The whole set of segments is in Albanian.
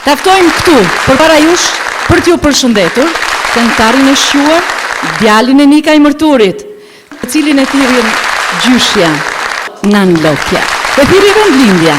Taftojmë këtu, përpara jush, për t'ju përshëndetur, këngëtarin e shquar, djalin e Nika i Mërturit, të cilin e thirrjen gjyshja, Nan Lokja. E thirrje vendlindja.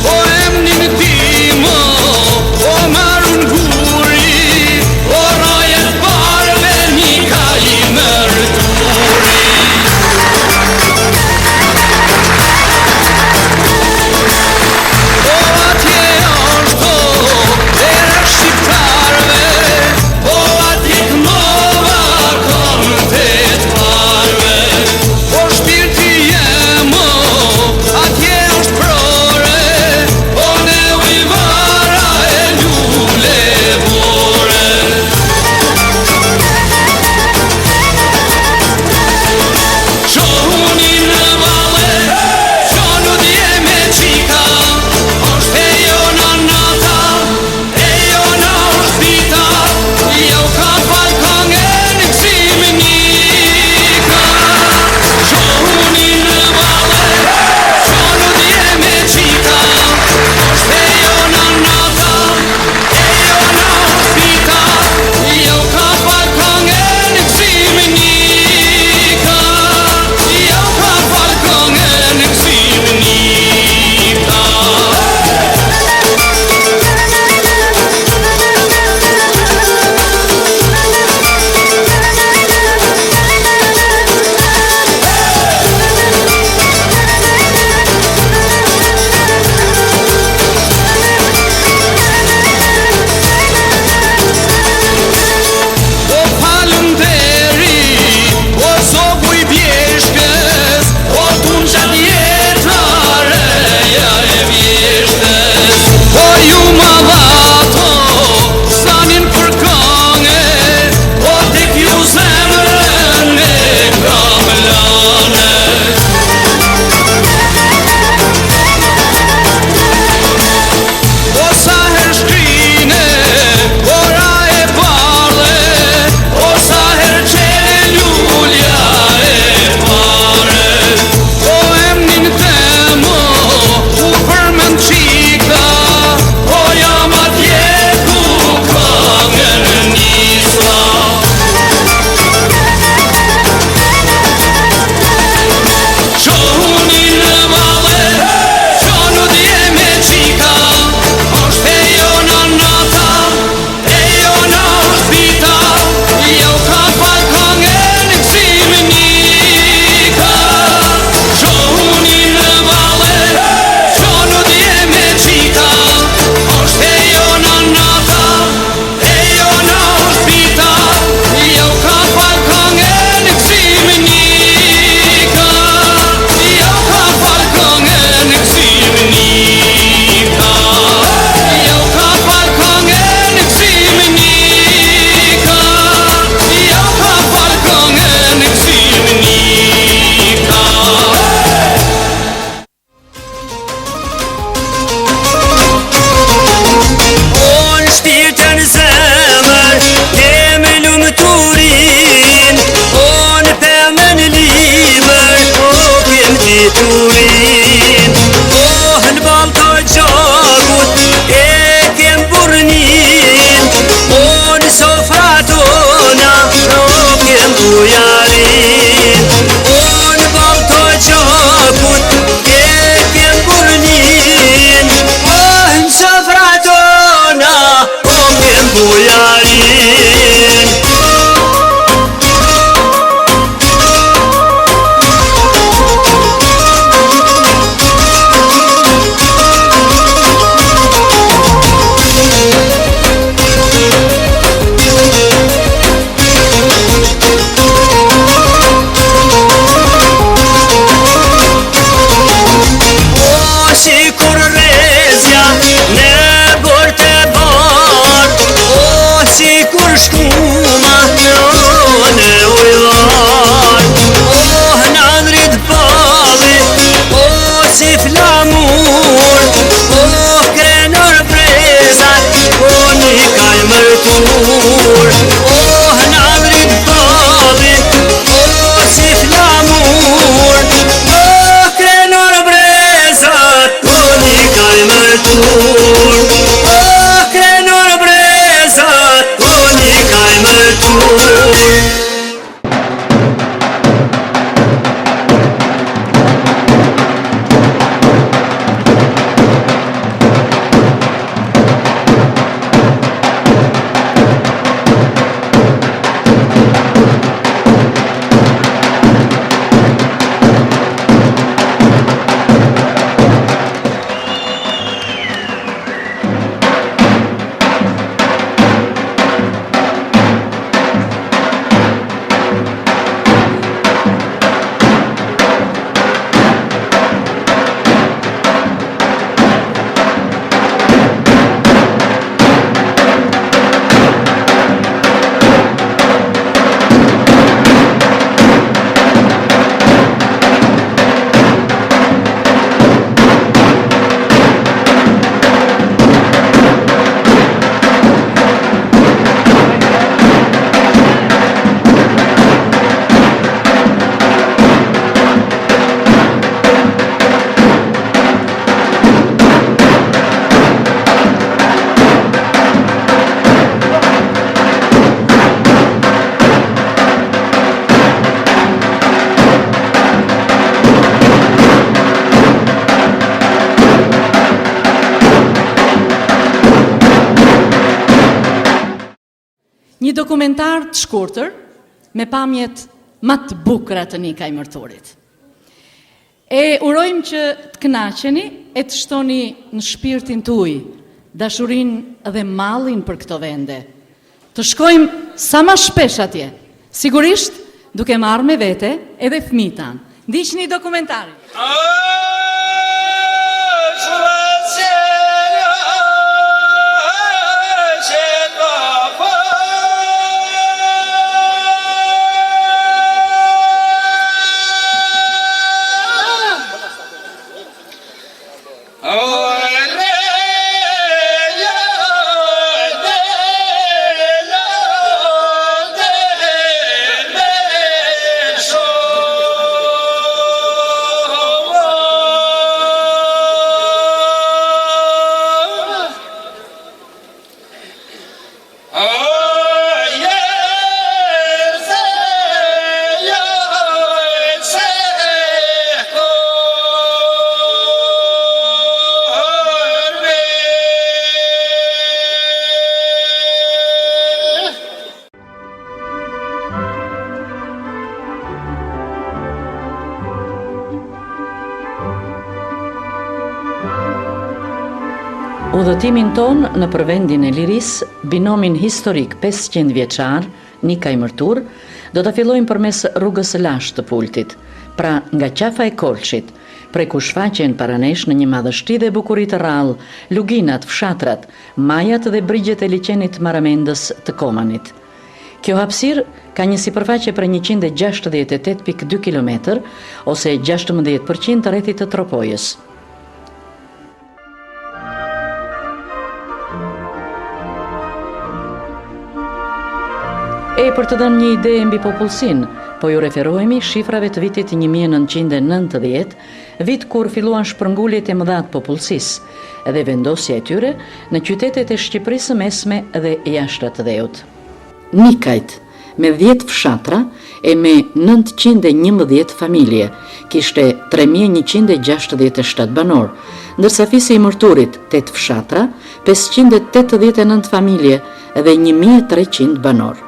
Boy Një dokumentar të shkurtër me pamjet më të bukura të Nikaj Mërturit. E urojmë që të kënaqeni e të shtoni në shpirtin tuaj dashurinë dhe mallin për këto vende. Të shkojmë sa më shpesh atje, sigurisht duke marrë me vete edhe fëmijët tanë. Ndiqni dokumentarin. Udhëtimin ton në përvendin e liris, binomin historik 500 vjeçar, Nikaj Mërtur, do të fillojmë përmes rrugës lashtë të Pultit, pra nga qafa e Kolçit, prej ku shfaqen paranesh në një madhështi dhe bukurit të rrallë, luginat, fshatrat, majat dhe brigjet e liçenit Maramendës të Komanit. Kjo hapësirë ka një sipërfaqe për 168.2 km, ose 16% të rrethit të Tropojës. E për të dhënë një ide mbi popullsinë, po ju referohemi shifrave të vitit 1990, vit kur filluan shpërnguljet e mëdha të popullsisë dhe vendosja e tyre në qytetet e Shqipërisë së Mesme dhe jashtë të Dheut. Nikajt, me 10 fshatra e me 911 familje, kishte 3167 banor, ndërsa fisi i Mërturit 8 fshatra, 589 familje dhe 1300 banor.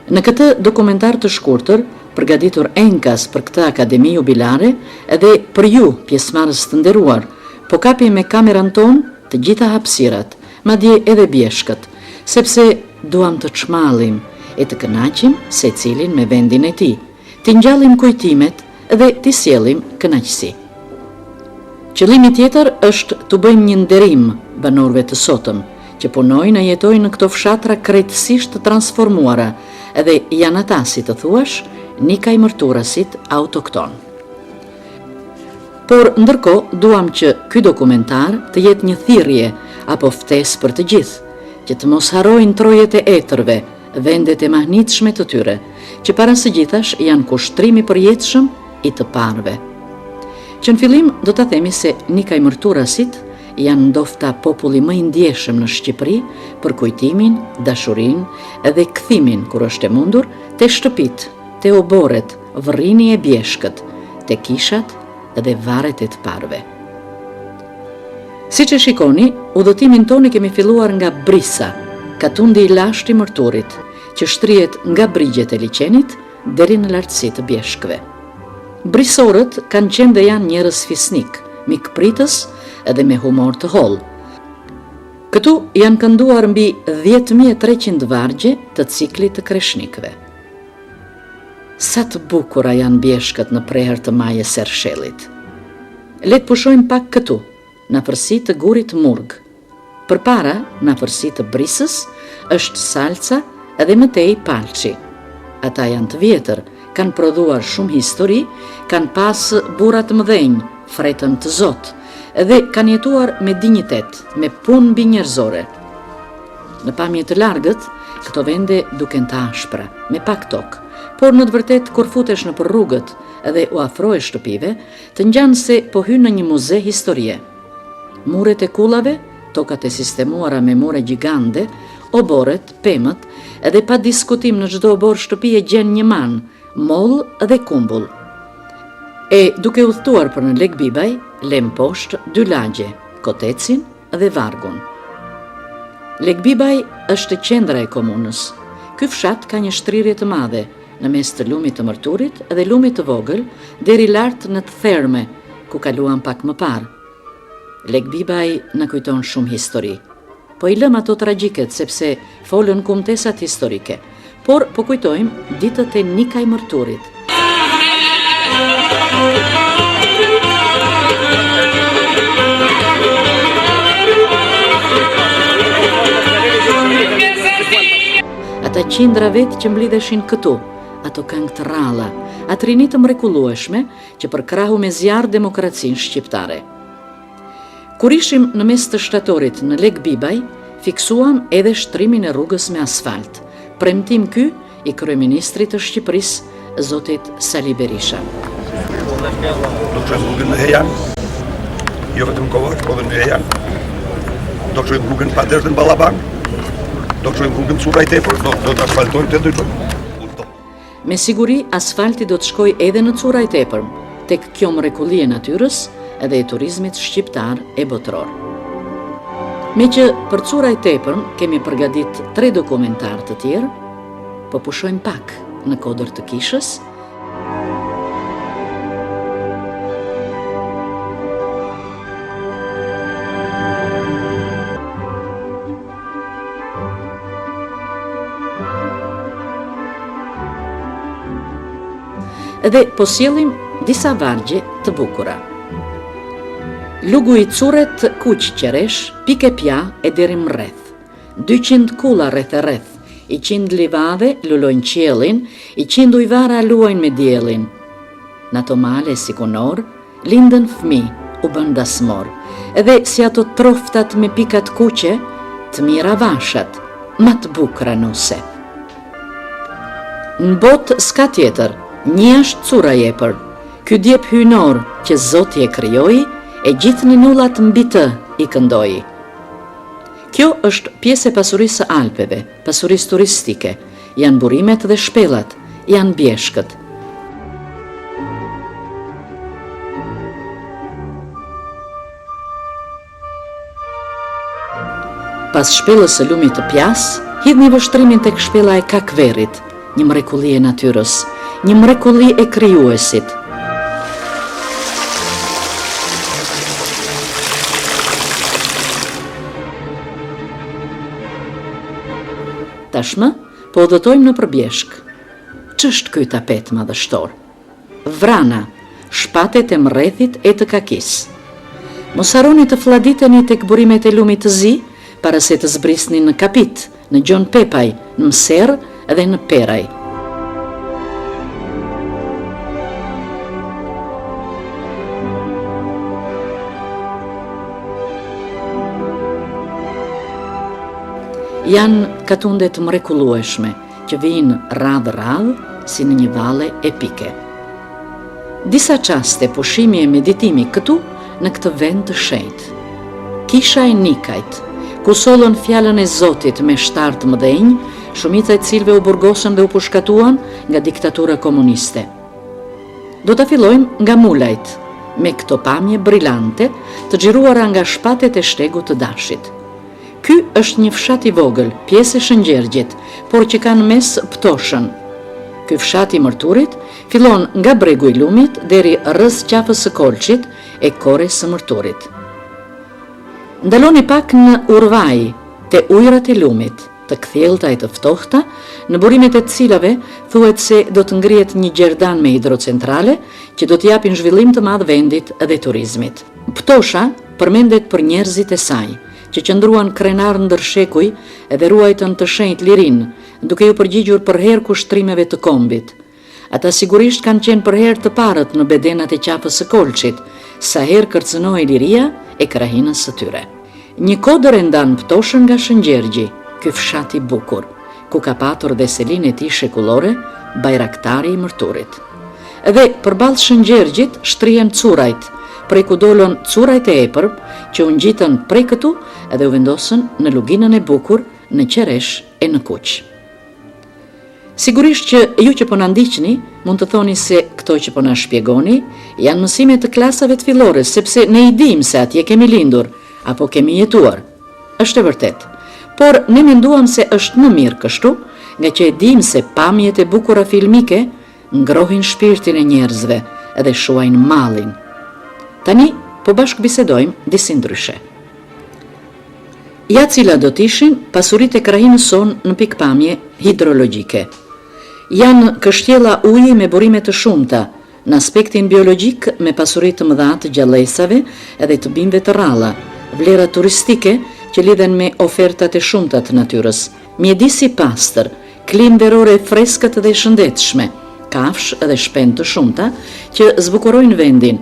Në këtë dokumentar të shkurtër, përgatitur enkas për këtë akademi jubilare edhe për ju, pjesëmarrës të nderuar, po kapi me kameran ton të gjitha hapësirat, madje edhe bjeshkët, sepse duam të çmallim e të kënaqim secilin me vendin e tij, të ngjallim kujtimet dhe të sjellim kënaqësi. Qëllimi tjetër është të bëjmë një nderim banorëve të sotëm, që punojnë e jetojnë në këto fshatra krejtësisht të transformuara, edhe janë ata, si të thuash, Nikaj Mërturasit autokton. Por ndërkohë duam që ky dokumentar të jetë një thirrje apo ftesë për të gjithë, që të mos harrojnë trojet e etërve, vendet e mahnitshme të tyre, që para së gjithash janë kushtrimi përjetshëm i të parëve. Që në fillim do ta themi se Nikaj Mërturasit janë ndofta populli më i ndjeshëm në Shqipëri për kujtimin, dashurinë dhe kthimin kur është e mundur te shtëpit, te oborret, vërrini e bjeshkët, te kishat dhe varret e të parëve. Siç e shikoni, udhëtimin tonë kemi filluar nga Brisa, katundi i lashtë i Mërturit, që shtrihet nga brigjet e liçenit deri në lartësi të bjeshkëve. Brisorët kanë qenë dhe janë njerëz fisnik, mikpritës edhe me humor të hollë. Këtu janë kënduar mbi 10.300 vargje të ciklit të kreshnikëve. Sa të bukura janë bjeshkët në prehër të majës së Ershellit. Le të pushojmë pak këtu, në afërsi të gurit Murg. Përpara, në afërsi të Brisës, është Salca edhe mëtej Palçi. Ata janë të vjetër, kanë prodhuar shumë histori, kanë pas burra të mëdhenj, fretën të Zot, dhe kanë jetuar me dinjitet, me punë mbi njerëzore. Në pamje të largët, këto vende duken të ashpra, me pak tokë, por në të vërtet kur futesh në për rrugët dhe u afrohesh shtëpive, të ngjan se po hyn në një muze historie. Muret e kullave, tokat e sistemuara me mure gjigande, oborret, pemët, edhe pa diskutim në çdo obor shtëpi e gjen një man, moll dhe kumbull. E duke udhëtuar për në Lek Bibaj, lem poshtë 2 lagje, Kotecin dhe Vargun. Legbibaj është qendra e komunës. Ky fshat ka një shtrirje të madhe në mes të lumit të Mërturit dhe lumit të vogël, deri lart në të Therme, ku kaluam pak më parë. Legbibaj në kujton shumë histori, po i lëm ato tragjiket sepse folën kumtesat historike, por po kujtojmë ditët e Nikaj Mërturit. Ata qindra vetë që mblidheshin këtu, ato këngë të ralla, atë rinit të mrekullueshme që përkrahu me zjarr demokracinë shqiptare. Kur ishim në mes të shtatorit në Legbibaj, fiksuam edhe shtrimin e rrugës me asfalt. Premtim ky i kryeministrit të Shqipërisë, zotit Sali Berisha. Do të çojmë rrugën në Hejan, jo vetëm Kovaç, por edhe në Hejan. Do të çojmë rrugën pa derë në Ballabang. Do të çojmë rrugën Curaj Tepër, do të asfaltojmë të ndryshojmë. Me siguri asfalti do të shkojë edhe në Curaj Tepër, tek kjo mrekulli e natyrës edhe e turizmit shqiptar e botror. Me që për Curaj Tepër kemi përgadit 3 dokumentar të tjerë, po pushojmë pak në kodër të kishës. Dhe po sjellim disa vargje të bukura. Lugu i Curet kuq qeresh, pike pja e deri mreth. 200 kulla rreth e rreth, i 100 livade lulojnë qiellin, i 100 ujvara luajnë me diellin. Në ato male si kunor, lindën fëmi, u bën dasmor, edhe si ato troftat me pikat kuqe, të mira vashat, ma të bukra nuse. Në botë s'ka tjetër, një është Cura Jepër, ky djep hynor që Zoti e krijoi, e gjithë një nullat mbi të i këndoi. Kjo është pjesë e pasurisë së Alpeve, pasurisë turistike, janë burimet dhe shpellat, janë bjeshkët. Pas shpellës së lumit të Pjas, hidhni vështrimin tek shpella e Kakverit, një mrekulli e natyrës, një mrekulli e krijuesit. Tashmë, po udhëtojmë në përbjeshk. Ç'është ky tapet madhështor? Vrana, shpatet e mrethit e të kakis. Mos harroni të fladiteni tek burimet e lumit të zi, para se të zbrisni në Kapit, në Gjon Pepaj, në Mserë dhe në Peraj. Janë katundet mrekullueshme që vijnë radhë si në një valle epike. Disa çaste pushimi e meditimi këtu në këtë vend të shenjtë. Kisha e Nikajt, ku sollën fjalën e Zotit me shtartë mëdhenj, shumica e cilëve u burgosën dhe u pushkatuan nga diktatura komuniste. Do ta fillojmë nga Mulajt, me këto pamje brillante të xhiruara nga shpatet e shtegut të Dashit. Ky është një fshat i vogël, pjesë e Shëngjergjit, por që ka në mes Ptoshën. Ky fshat i Mërturit fillon nga bregu i lumit deri rreth qafës së Kolçit e Korres së Mërturit. Ndaloni pak në Urvaj, te ujërat e lumit, të kthjellta e të ftohta, në burimet e të cilave thuhet se do të ngrihet një gjerdan me hidrocentrale që do të japin zhvillim të madh vendit dhe turizmit. Ptosha përmendet për njerëzit e saj, që qëndruan krenar ndër shekuj edhe ruajtën të shenjtë lirinë, duke ju përgjigjur përherë kushtrimeve të kombit. Ata sigurisht kanë qenë përherë të parët në bedenat e qafës së Kolçit, sa herë kërcënohej liria e krahinës së tyre. Një kodër e ndan Ptoshën nga Shëngjergji, ky fshat i bukur, ku ka patur dhe selin e tij shekullore, bajraktari i Mërturit. Edhe përballë Shëngjergjit shtrihen Curajt, prej ku dolën Curajt e Epër, që u ngjitën prej këtu edhe u vendosën në luginën e bukur, në Qeresh e në Kuq. Sigurisht që ju që po na ndiqni, mund të thoni se këto që po na shpjegoni janë mësime të klasave të fillore, sepse ne i dim se atje kemi lindur apo kemi jetuar. Është e vërtet, por ne menduam se është më mirë kështu, nga që e dim se pamjet e bukura filmike ngrohin shpirtin e njerëzve edhe shuajnë mallin. Tani po bashkë bisedojmë disi ndryshe. Ja cila do t'ishin pasuritë e krahinës sonë në pikpamje hidrologjike. Janë kështjella uji me burime të shumta, në aspektin biologjik me pasuritë të mëdha të gjallësave edhe të bimëve të rralla, vlera turistike që lidhen me ofertat e shumta të natyrës, mjedisi pastër, klimë verore freskët dhe shëndetshme, kafsh dhe shpend të shumta që zbukurojnë vendin,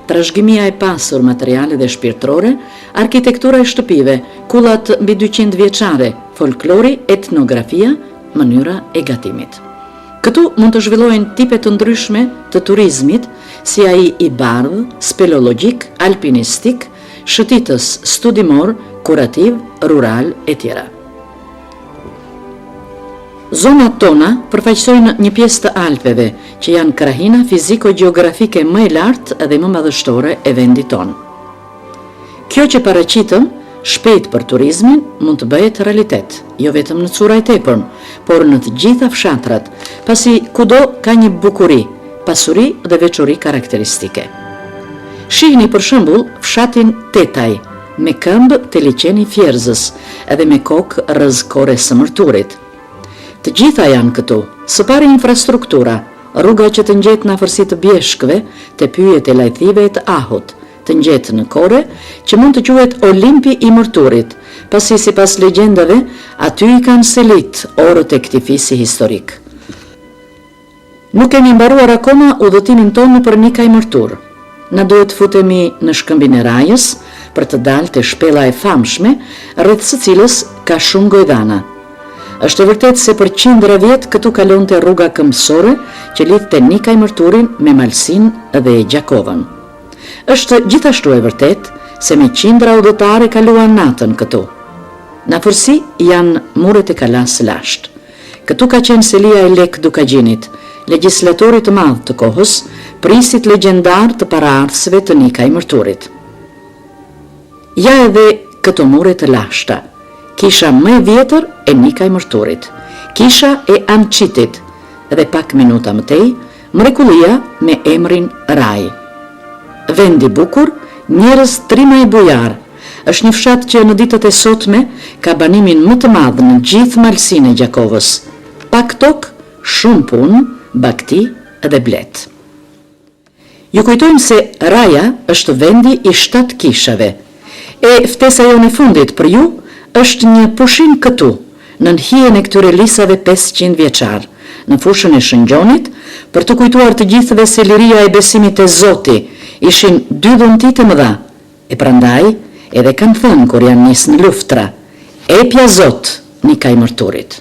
trashëgimia e pasur materiale dhe shpirtërore, arkitektura e shtëpive, kullat mbi 200 vjeçare, folklori, etnografia, mënyra e gatimit. Këtu mund të zhvillohen tipe të ndryshme të turizmit, si ai i bardhë, speleologjik, alpinistik, shëtitës studimor, kurativ, rural e tjera. Zonat tona përfaqësojnë një pjesë të Alpeve, që janë krahina fiziko-gjeografike më e lartë dhe më madhështore e vendit tonë. Kjo që paraqitëm shpejt për turizmin mund të bëhet realitet, jo vetëm në cura e tepërm, por në të gjitha fshatrat, pasi kudo ka një bukuri, pasuri dhe veçori karakteristike. Shihni për shembull fshatin Tetaj, me këmbë të liçeni Fierzës, edhe me kokë rrezkore së Mërturit. Të gjitha janë këtu, së pari infrastruktura, rruga që të ngjet në afërsi të Bjeshkëve, të pyjet e lajthive e të Ahut, të ngjet në Kore, që mund të quhet Olimpi i Mërturit, pasi sipas legjendave, aty i kanë selit orët e këtij fisi historik. Nuk kemi mbaruar akoma udhëtimin tonë për Nikaj Mërtur. Na duhet futemi në shkëmbin e Rajës për të dalë te shpella e famshme, rreth së cilës ka shumë gojdhana. Është e vërtet se për qindra vjet këtu kalonte rruga këmbësore që lidhte Nikaj Mërturin me Malsin dhe Gjakovën. Është gjithashtu e vërtet se me qindra udhëtare kaluan natën këtu. Në afërsi janë muret e Kalas Lasht. Këtu ka qenë selia e Lek Dukagjinit, legjislatorit të madh të kohës, prisit legjendar të paraardhësve të Nikaj Mërturit. Ja edhe këto mure të lashta, kisha më e vjetër e Nikaj Mërturit, kisha e Amqitit dhe pak minuta mëtej, mrekullia me emrin Raj. Vendi bukur, njerëz trima e bujar, është një fshat që në ditët e sotme ka banimin më të madh në gjithë Malsinë e Gjakovës. Pak tokë, shumë punë, bakti dhe blet. Ju kujtojmë se Raja është vendi i 7 kishave, e ftesa jonë e fundit për ju është një pushim këtu, në hijen e këtyre lisave 500 vjeçar, në fushën e Shëngjonit, për të kujtuar të gjithëve se liria e besimit e Zoti ishin 2 dhuntit e mëdha, e prandaj edhe kanë thënë kur janë nisë në luftra, epja Zot Nikaj Mërturit.